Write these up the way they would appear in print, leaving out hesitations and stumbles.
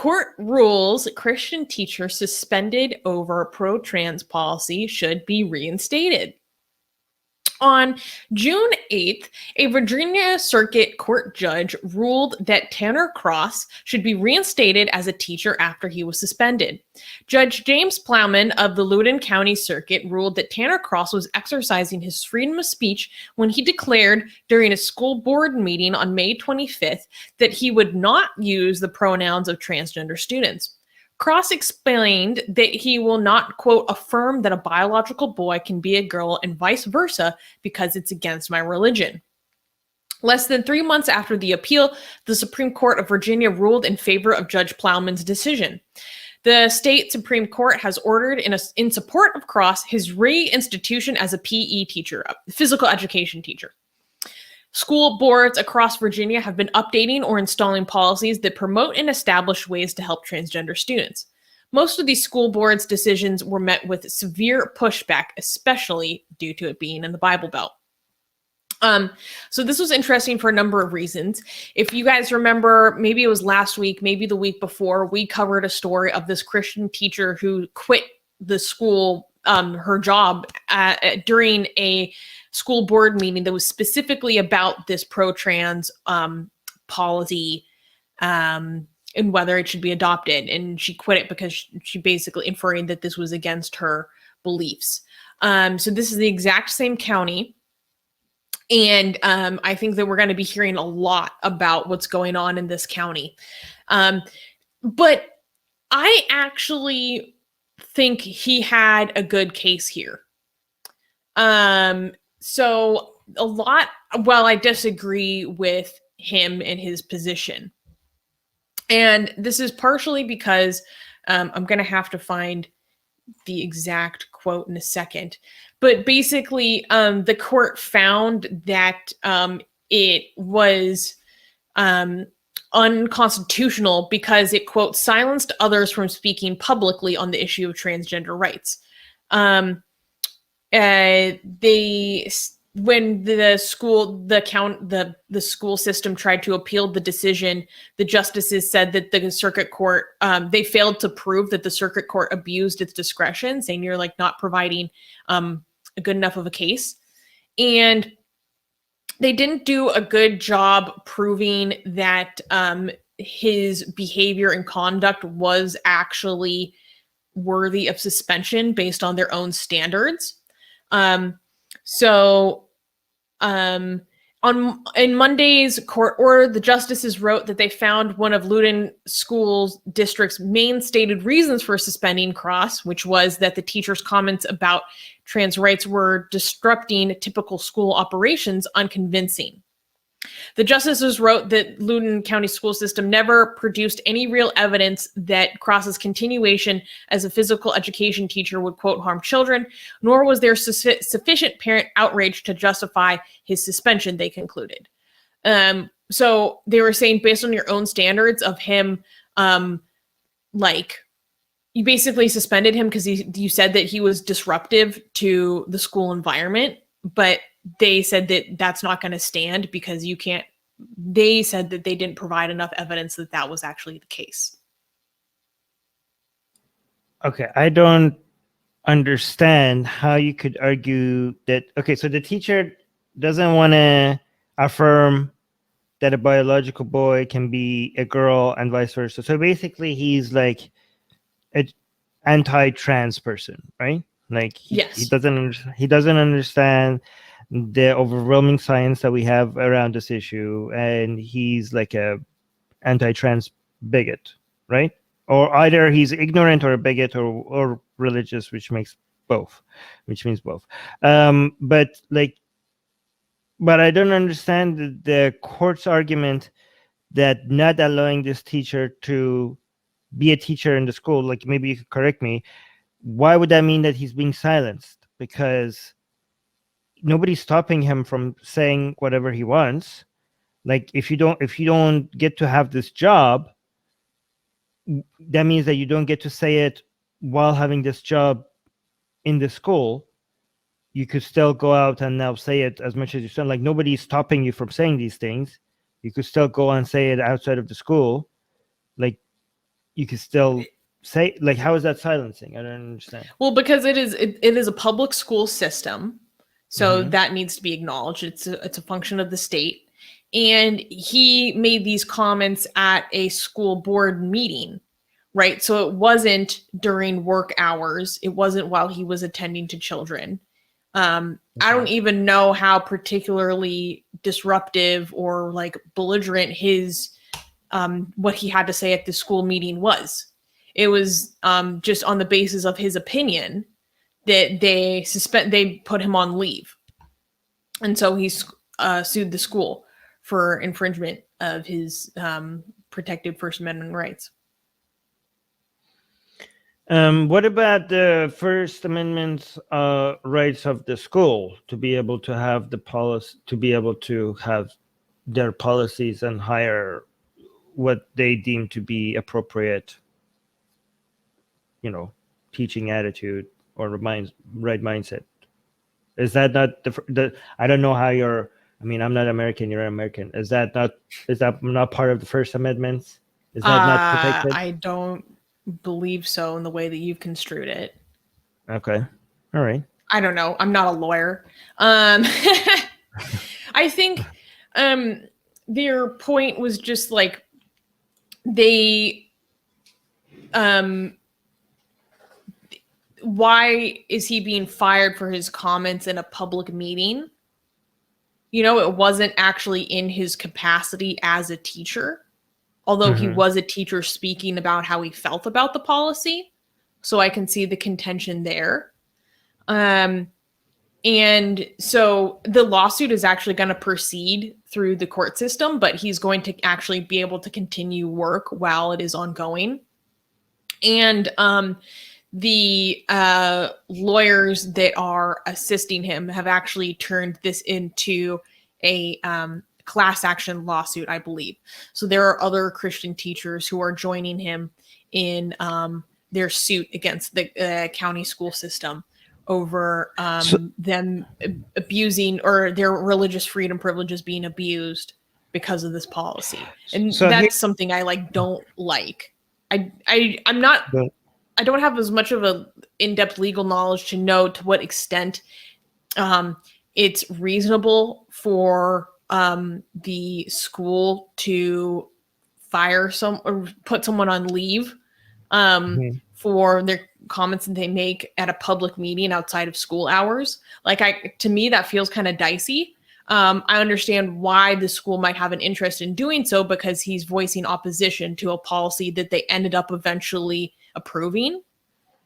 Court rules Christian teacher suspended over pro-trans policy should be reinstated. On June 8th, a Virginia Circuit Court judge ruled that Tanner Cross should be reinstated as a teacher after he was suspended. Judge James Plowman of the Loudoun County Circuit ruled that Tanner Cross was exercising his freedom of speech when he declared during a school board meeting on May 25th that he would not use the pronouns of transgender students. Cross explained that he will not, quote, affirm that a biological boy can be a girl and vice versa because it's against my religion. Less than 3 months after the appeal, the Supreme Court of Virginia ruled in favor of Judge Plowman's decision. The state Supreme Court has ordered in support of Cross his reinstitution as a PE teacher, a physical education teacher. School boards across Virginia have been updating or installing policies that promote and establish ways to help transgender students. Most of these school boards' decisions were met with severe pushback, especially due to it being in the Bible Belt. So this was interesting for a number of reasons. If you guys remember, maybe it was last week, maybe the week before, we covered a story of this Christian teacher who quit the school, her job during a school board meeting that was specifically about this pro-trans policy and whether it should be adopted. And she quit it because she basically inferring that this was against her beliefs. So this is the exact same county. And I think that we're going to be hearing a lot about what's going on in this county. But I actually think he had a good case here. So I disagree with him and his position. And this is partially because I'm going to have to find the exact quote in a second. But basically, the court found that it was unconstitutional because it, quote, silenced others from speaking publicly on the issue of transgender rights. When the school system tried to appeal the decision, the justices said that the circuit court, they failed to prove that the circuit court abused its discretion, saying you're like not providing a good enough of a case. And they didn't do a good job proving that his behavior and conduct was actually worthy of suspension based on their own standards. In Monday's court order, the justices wrote that they found one of Loudoun School District's main stated reasons for suspending Cross, which was that the teacher's comments about trans rights were disrupting typical school operations, unconvincing. The justices wrote that Loudoun County school system never produced any real evidence that Cross's continuation as a physical education teacher would, quote, harm children, nor was there sufficient parent outrage to justify his suspension, they concluded. So they were saying based on your own standards of him, you basically suspended him because you said that he was disruptive to the school environment, but they said that that's not going to stand because they said that they didn't provide enough evidence that that was actually the case. Okay, I don't understand how you could argue that, okay, so the teacher doesn't want to affirm that a biological boy can be a girl and vice versa. So basically he's like an anti-trans person, right? Like yes. He doesn't understand the overwhelming science that we have around this issue, and he's like a anti-trans bigot, right? Or either he's ignorant or a bigot or religious, which means both. But I don't understand the court's argument that not allowing this teacher to be a teacher in the school, like maybe you could correct me, why would that mean that he's being silenced? Because nobody's stopping him from saying whatever he wants. Like if you don't get to have this job, that means that you don't get to say it while having this job in the school. You could still go out and now say it as much as you want. Like nobody's stopping you from saying these things. You could still go and say it outside of the school. Like you can still say, like, how is that silencing? I don't understand. Well, because it is a public school system, so that needs to be acknowledged. It's a function of the state, and he made these comments at a school board meeting, right? So it wasn't during work hours. It wasn't while he was attending to children. I don't even know how particularly disruptive or like belligerent his what he had to say at the school meeting was. It was just on the basis of his opinion that they put him on leave, and so he sued the school for infringement of his protected First Amendment rights. What about the First Amendment rights of the school to be able to have the policy, to be able to have their policies and hire what they deem to be appropriate, teaching attitude or right mindset? Is that not the I don't know how you're, I mean, I'm not American, you're American. Is that not part of the First Amendment? Is that not protected? I don't believe so in the way that you've construed it. Okay. All right. I don't know. I'm not a lawyer. I think their point was just like they why is he being fired for his comments in a public meeting? It wasn't actually in his capacity as a teacher, although he was a teacher speaking about how he felt about the policy. So I can see the contention there. And so the lawsuit is actually going to proceed through the court system, but he's going to actually be able to continue work while it is ongoing. And the lawyers that are assisting him have actually turned this into a class action lawsuit, I believe. So there are other Christian teachers who are joining him in their suit against the county school system over them abusing, or their religious freedom privileges being abused because of this policy. And so that's something I don't like. I'm not... I don't have as much of a in-depth legal knowledge to know to what extent it's reasonable for the school to fire or put someone on leave for their comments that they make at a public meeting outside of school hours. To me, that feels kind of dicey. I understand why the school might have an interest in doing so, because he's voicing opposition to a policy that they ended up eventually approving.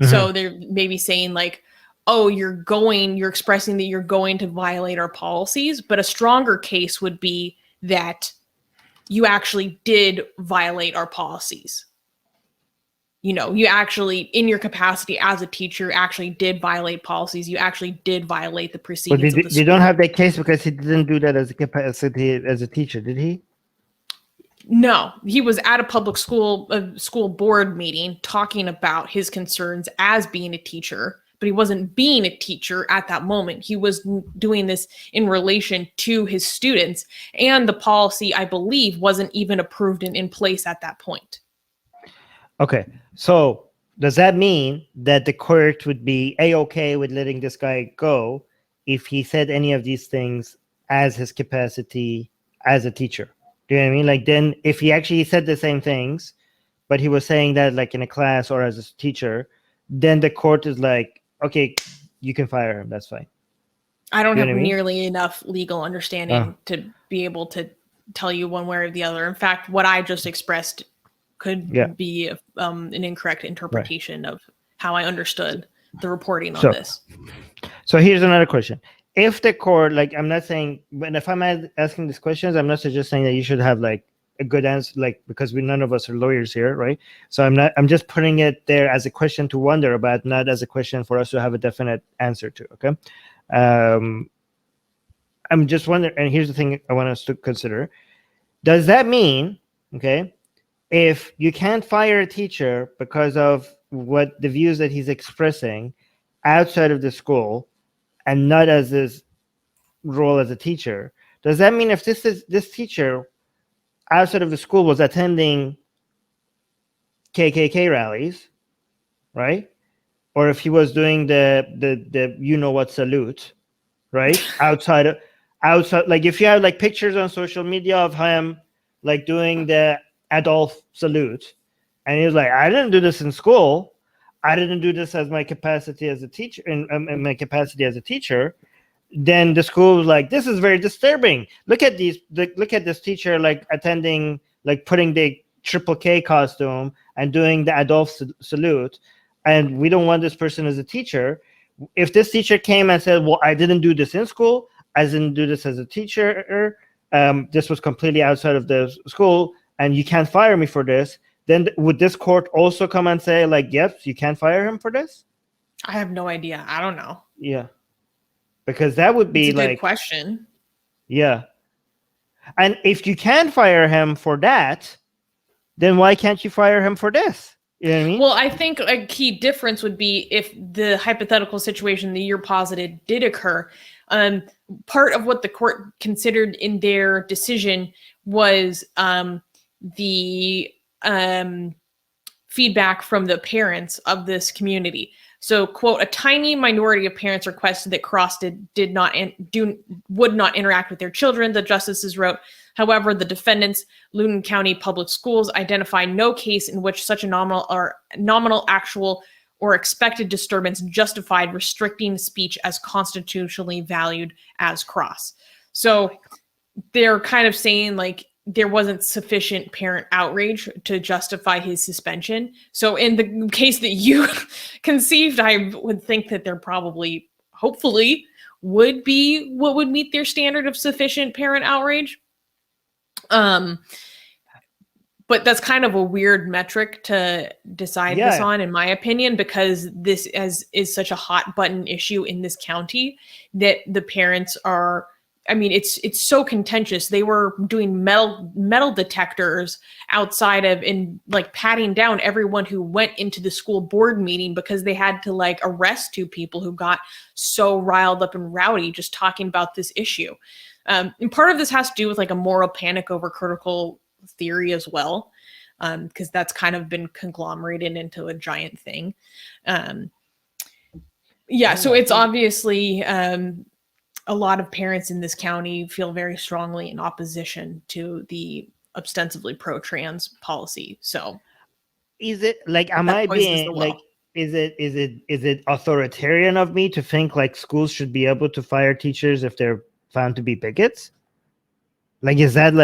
So they're maybe saying oh, you're expressing that you're going to violate our policies, but a stronger case would be that you actually did violate our policies. You actually, in your capacity as a teacher, actually did violate policies. You actually did violate the proceedings of the school. They don't have that case because he didn't do that as a capacity as a teacher, did he? No, he was at a school board meeting talking about his concerns as being a teacher, but he wasn't being a teacher at that moment. He was doing this in relation to his students, and the policy, I believe, wasn't even approved and in place at that point. Okay, so does that mean that the court would be A-okay with letting this guy go if he said any of these things as his capacity as a teacher? Do you know what I mean? Then if he actually said the same things, but he was saying that in a class or as a teacher, then the court is okay, you can fire him. That's fine. I don't have nearly enough legal understanding to be able to tell you one way or the other. In fact, what I just expressed could be an incorrect interpretation of how I understood the reporting on this. So here's another question. If the court, I'm not saying, but if I'm asking these questions, I'm not just saying that you should have a good answer, because none of us are lawyers here, right? So I'm just putting it there as a question to wonder about, not as a question for us to have a definite answer to, okay? I'm just wondering, and here's the thing I want us to consider. Does that mean, okay, if you can't fire a teacher because of what the views that he's expressing outside of the school, and not as his role as a teacher, does that mean if this teacher outside of the school was attending KKK rallies, right? Or if he was doing the you know what salute, right? outside, like if you have like pictures on social media of him like doing the Adolf salute, and he was like, I didn't do this in school. I didn't do this as my capacity as a teacher, in my capacity as a teacher. Then the school was like, this is very disturbing. Look at this teacher like attending, like putting the triple K costume and doing the Adolf salute, and we don't want this person as a teacher. If this teacher came and said, well, I didn't do this in school, I didn't do this as a teacher, this was completely outside of the school, and you can't fire me for this, then would this court also come and say, like, yes, you can't fire him for this? I have no idea. I don't know. Yeah. Because that would be it's a like... good question. Yeah. And if you can fire him for that, then why can't you fire him for this? You know what I mean? Well, I think a key difference would be if the hypothetical situation that you're posited did occur. Part of what the court considered in their decision was the feedback from the parents of this community. So, quote, a tiny minority of parents requested that Cross would not interact with their children, the justices wrote. However, the defendants, Loudoun County Public Schools, identify no case in which such a nominal, actual, or expected disturbance justified restricting speech as constitutionally valued as Cross. So they're kind of saying like there wasn't sufficient parent outrage to justify his suspension. So in the case that you conceived, I would think that there probably, hopefully, would be what would meet their standard of sufficient parent outrage. But that's kind of a weird metric to decide this on, in my opinion, because this is such a hot button issue in this county that the parents are, I mean, it's so contentious. They were doing metal detectors outside of, and like patting down everyone who went into the school board meeting because they had to like arrest 2 people who got so riled up and rowdy just talking about this issue. And part of this has to do with like a moral panic over critical theory as well, because that's kind of been conglomerated into a giant thing. So it's obviously a lot of parents in this county feel very strongly in opposition to the ostensibly pro-trans policy. So is it like, am I being like, is it authoritarian of me to think like schools should be able to fire teachers if they're found to be bigots? Like, is that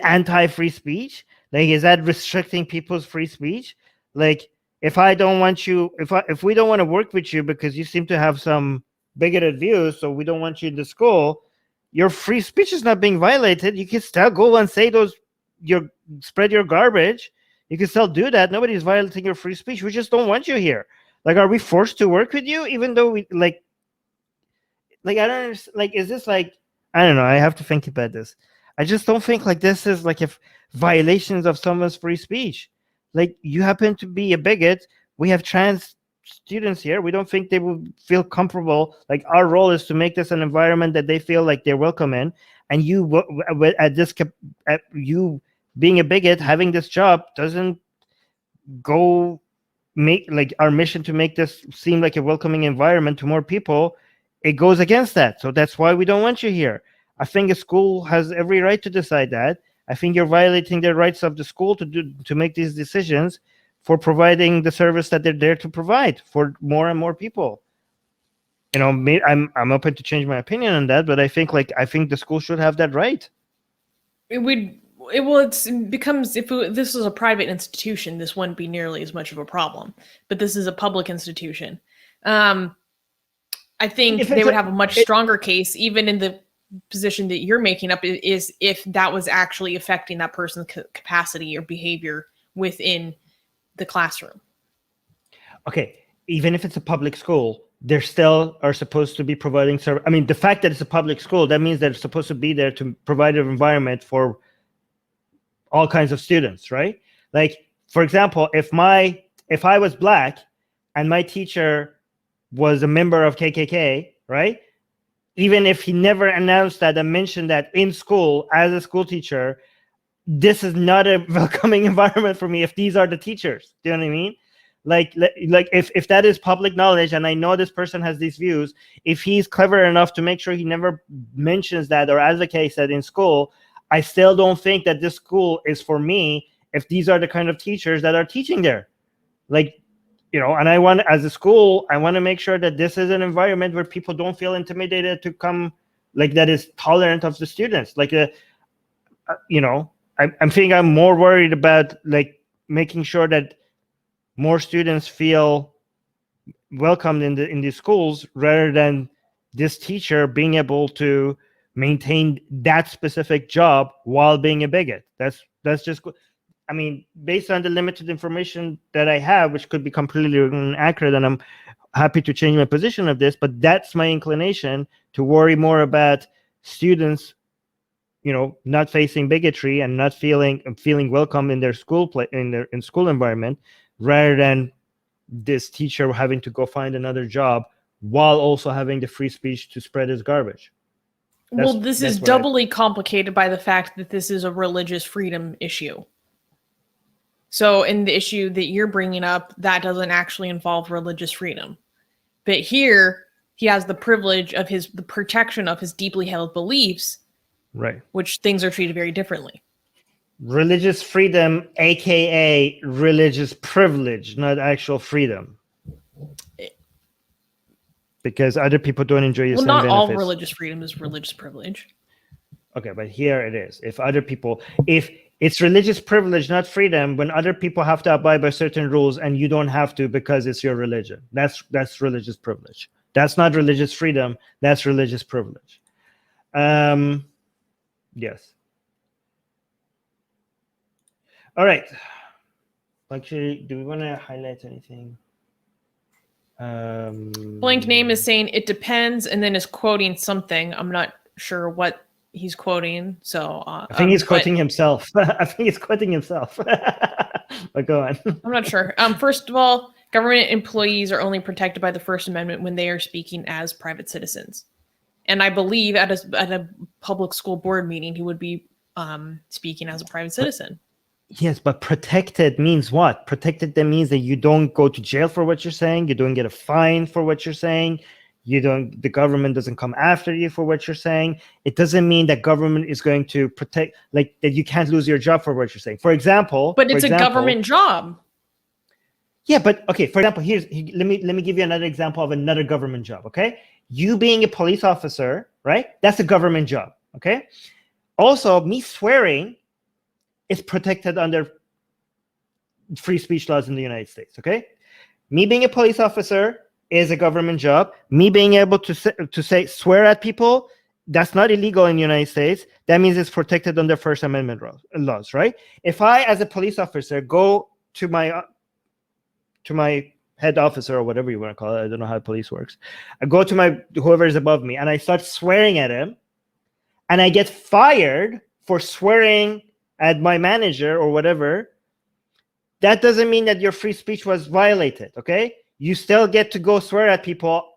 anti-free speech? Like, is that restricting people's free speech? Like, if we don't want to work with you because you seem to have some bigoted views, so we don't want you in the school, your free speech is not being violated. You can still go and say spread your garbage. You can still do that. Nobody's violating your free speech. We just don't want you here. Like, are we forced to work with you even though we like I don't understand. Like, is this like, I don't know, I have to think about this. I just don't think like this is like if violations of someone's free speech. Like, you happen to be a bigot. We have trans students here. We don't think they will feel comfortable. Like, our role is to make this an environment that they feel like they're welcome in. And you being a bigot, having this job doesn't go make like our mission to make this seem like a welcoming environment to more people. It goes against that. So that's why we don't want you here. I think a school has every right to decide that. I think you're violating the rights of the school to make these decisions for providing the service that they're there to provide for more and more people. You know, I'm open to change my opinion on that, but I think the school should have that right. It becomes, if this was a private institution, this wouldn't be nearly as much of a problem. But this is a public institution. I think they would have a much stronger case, even in the position that you're making up, is if that was actually affecting that person's capacity or behavior within the classroom. Okay, even if it's a public school, they still are supposed to be providing service. I mean, the fact that it's a public school, that means they're supposed to be there to provide an environment for all kinds of students, right? Like, for example, if I was Black and my teacher was a member of KKK, right? Even if he never announced that and mentioned that in school as a school teacher, this is not a welcoming environment for me if these are the teachers. Do you know what I mean? Like if that is public knowledge and I know this person has these views, if he's clever enough to make sure he never mentions that or advocates that in school, I still don't think that this school is for me if these are the kind of teachers that are teaching there. Like, you know, and I want, as a school, I want to make sure that this is an environment where people don't feel intimidated to come, like that is tolerant of the students. Like, you know, I'm thinking I'm more worried about like making sure that more students feel welcomed in these schools rather than this teacher being able to maintain that specific job while being a bigot. That's just, I mean, based on the limited information that I have, which could be completely inaccurate, and I'm happy to change my position of this, but that's my inclination, to worry more about students, you know, not facing bigotry and not feeling welcome in their school in school environment, rather than this teacher having to go find another job while also having the free speech to spread his garbage. Well, this is doubly complicated by the fact that this is a religious freedom issue. So in the issue that you're bringing up, that doesn't actually involve religious freedom. But here, he has the privilege of the protection of his deeply held beliefs, right? Which things are treated very differently. Religious freedom, aka religious privilege, not actual freedom. Because other people don't enjoy your same benefits. Well, not all religious freedom is religious privilege. Okay, but here it is. If it's religious privilege, not freedom, when other people have to abide by certain rules and you don't have to because it's your religion, that's religious privilege. That's not religious freedom. That's religious privilege. Yes. All right. Actually, do we want to highlight anything? Blank name is saying it depends, and then is quoting something. I'm not sure what he's quoting. So I think he's quoting himself. I think he's quoting himself. But go on. I'm not sure. First of all, government employees are only protected by the First Amendment when they are speaking as private citizens. And I believe at a public school board meeting, he would be speaking as a private citizen. Yes, but protected means what? Protected, that means that you don't go to jail for what you're saying. You don't get a fine for what you're saying. The government doesn't come after you for what you're saying. It doesn't mean that government is going to protect, like that you can't lose your job for what you're saying. For example, but it's a government job. Yeah, but okay. For example, let me give you another example of another government job. Okay, you being a police officer, right? That's a government job. Okay. Also, me swearing is protected under free speech laws in the United States. Okay, me being a police officer is a government job. Me being able to say swear at people, that's not illegal in the United States. That means it's protected under First Amendment laws, right? If I, as a police officer, go to my head officer or whatever you want to call it, I don't know how police works. I go to whoever is above me and I start swearing at him, and I get fired for swearing at my manager or whatever. That doesn't mean that your free speech was violated. Okay. You still get to go swear at people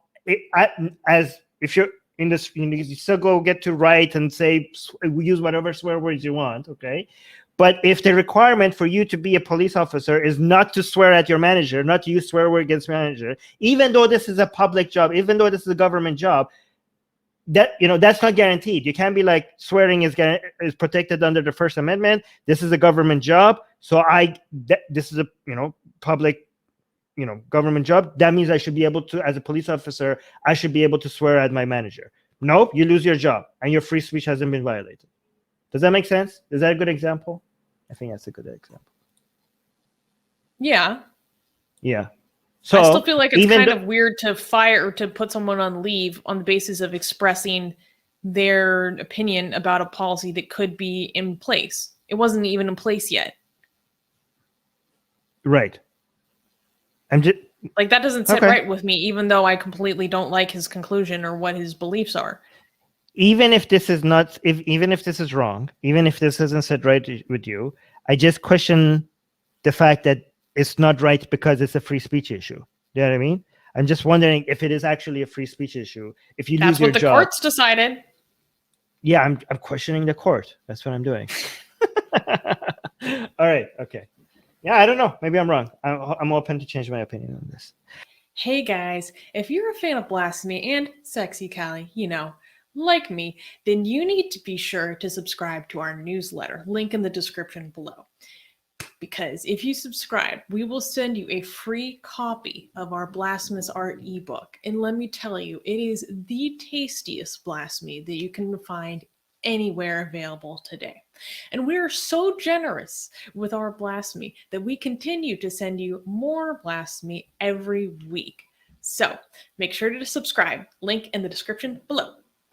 as if you're in this, you still get to write and say, use whatever swear words you want, okay? But if the requirement for you to be a police officer is not to swear at your manager, not to use swear word against manager, even though this is a public job, even though this is a government job, that's not guaranteed. You can't be like swearing is protected under the First Amendment. This is a government job, so this is a public government job. That means I should be able to, as a police officer, I should be able to swear at my manager. Nope, you lose your job and your free speech hasn't been violated. Does that make sense? Is that a good example? I think that's a good example. Yeah. Yeah. So I still feel like it's kind of weird to fire or to put someone on leave on the basis of expressing their opinion about a policy that could be in place. It wasn't even in place yet. Right. Like, that doesn't sit right with me, even though I completely don't like his conclusion or what his beliefs are. Even if this is not, even if this is wrong, even if this isn't set right with you, I just question the fact that it's not right because it's a free speech issue. You know what I mean? I'm just wondering if it is actually a free speech issue. If you lose your job. That's what the courts decided. Yeah, I'm questioning the court. That's what I'm doing. All right. Okay. Yeah, I don't know. Maybe I'm wrong. I'm open to change my opinion on this. Hey guys, if you're a fan of blasphemy and sexy Callie, like me, then you need to be sure to subscribe to our newsletter, link in the description below. Because if you subscribe, we will send you a free copy of our blasphemous art ebook. And let me tell you, it is the tastiest blasphemy that you can find anywhere available today. And we are so generous with our blasphemy that we continue to send you more blasphemy every week. So make sure to subscribe, link in the description below.